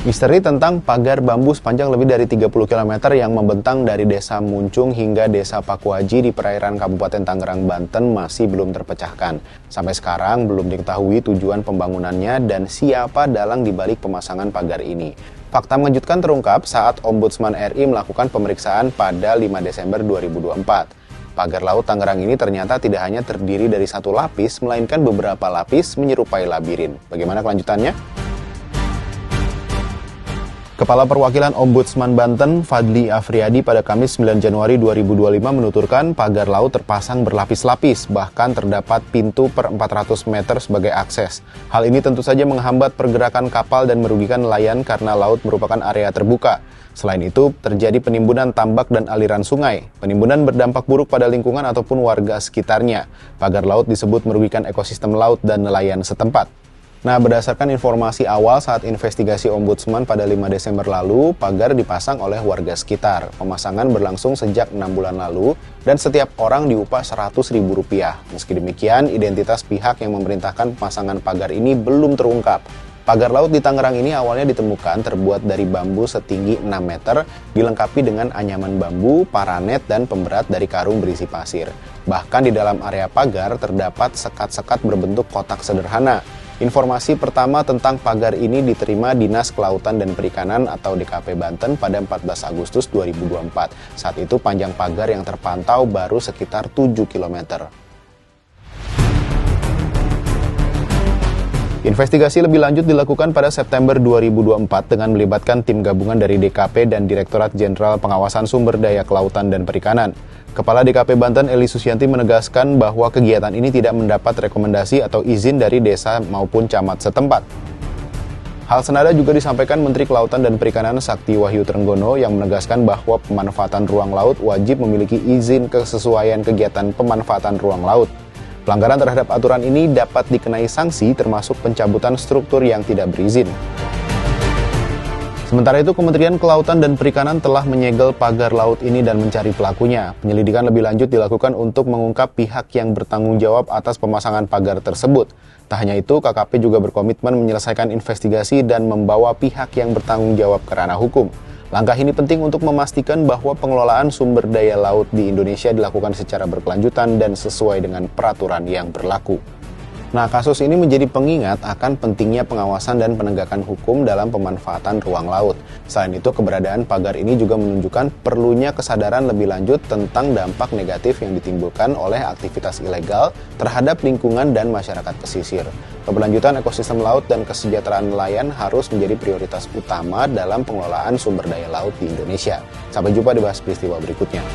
Misteri tentang pagar bambu sepanjang lebih dari 30 km yang membentang dari Desa Muncung hingga Desa Pakuaji di perairan Kabupaten Tangerang, Banten masih belum terpecahkan. Sampai sekarang belum diketahui tujuan pembangunannya dan siapa dalang dibalik pemasangan pagar ini. Fakta mengejutkan terungkap saat Ombudsman RI melakukan pemeriksaan pada 5 Desember 2024. Pagar laut Tangerang ini ternyata tidak hanya terdiri dari satu lapis, melainkan beberapa lapis menyerupai labirin. Bagaimana kelanjutannya? Kepala Perwakilan Ombudsman Banten, Fadli Afriyadi, pada Kamis 9 Januari 2025 menuturkan pagar laut terpasang berlapis-lapis, bahkan terdapat pintu per 400 meter sebagai akses. Hal ini tentu saja menghambat pergerakan kapal dan merugikan nelayan karena laut merupakan area terbuka. Selain itu, terjadi penimbunan tambak dan aliran sungai. Penimbunan berdampak buruk pada lingkungan ataupun warga sekitarnya. Pagar laut disebut merugikan ekosistem laut dan nelayan setempat. Nah, berdasarkan informasi awal saat investigasi Ombudsman pada 5 Desember lalu, pagar dipasang oleh warga sekitar. Pemasangan berlangsung sejak 6 bulan lalu dan setiap orang diupah Rp100.000. Meski demikian, identitas pihak yang memerintahkan pemasangan pagar ini belum terungkap. Pagar laut di Tangerang ini awalnya ditemukan terbuat dari bambu setinggi 6 meter, dilengkapi dengan anyaman bambu, paranet, dan pemberat dari karung berisi pasir. Bahkan di dalam area pagar terdapat sekat-sekat berbentuk kotak sederhana. Informasi pertama tentang pagar ini diterima Dinas Kelautan dan Perikanan atau DKP Banten pada 14 Agustus 2024. Saat itu panjang pagar yang terpantau baru sekitar 7 km. Investigasi lebih lanjut dilakukan pada September 2024 dengan melibatkan tim gabungan dari DKP dan Direktorat Jenderal Pengawasan Sumber Daya Kelautan dan Perikanan. Kepala DKP Banten Eli Susianti menegaskan bahwa kegiatan ini tidak mendapat rekomendasi atau izin dari desa maupun camat setempat. Hal senada juga disampaikan Menteri Kelautan dan Perikanan Sakti Wahyu Trenggono yang menegaskan bahwa pemanfaatan ruang laut wajib memiliki izin kesesuaian kegiatan pemanfaatan ruang laut. Pelanggaran terhadap aturan ini dapat dikenai sanksi termasuk pencabutan struktur yang tidak berizin. Sementara itu, Kementerian Kelautan dan Perikanan telah menyegel pagar laut ini dan mencari pelakunya. Penyelidikan lebih lanjut dilakukan untuk mengungkap pihak yang bertanggung jawab atas pemasangan pagar tersebut. Tak hanya itu, KKP juga berkomitmen menyelesaikan investigasi dan membawa pihak yang bertanggung jawab ke ranah hukum. Langkah ini penting untuk memastikan bahwa pengelolaan sumber daya laut di Indonesia dilakukan secara berkelanjutan dan sesuai dengan peraturan yang berlaku. Nah, kasus ini menjadi pengingat akan pentingnya pengawasan dan penegakan hukum dalam pemanfaatan ruang laut. Selain itu, keberadaan pagar ini juga menunjukkan perlunya kesadaran lebih lanjut tentang dampak negatif yang ditimbulkan oleh aktivitas ilegal terhadap lingkungan dan masyarakat pesisir. Keberlanjutan ekosistem laut dan kesejahteraan nelayan harus menjadi prioritas utama dalam pengelolaan sumber daya laut di Indonesia. Sampai jumpa di Bahas Peristiwa berikutnya.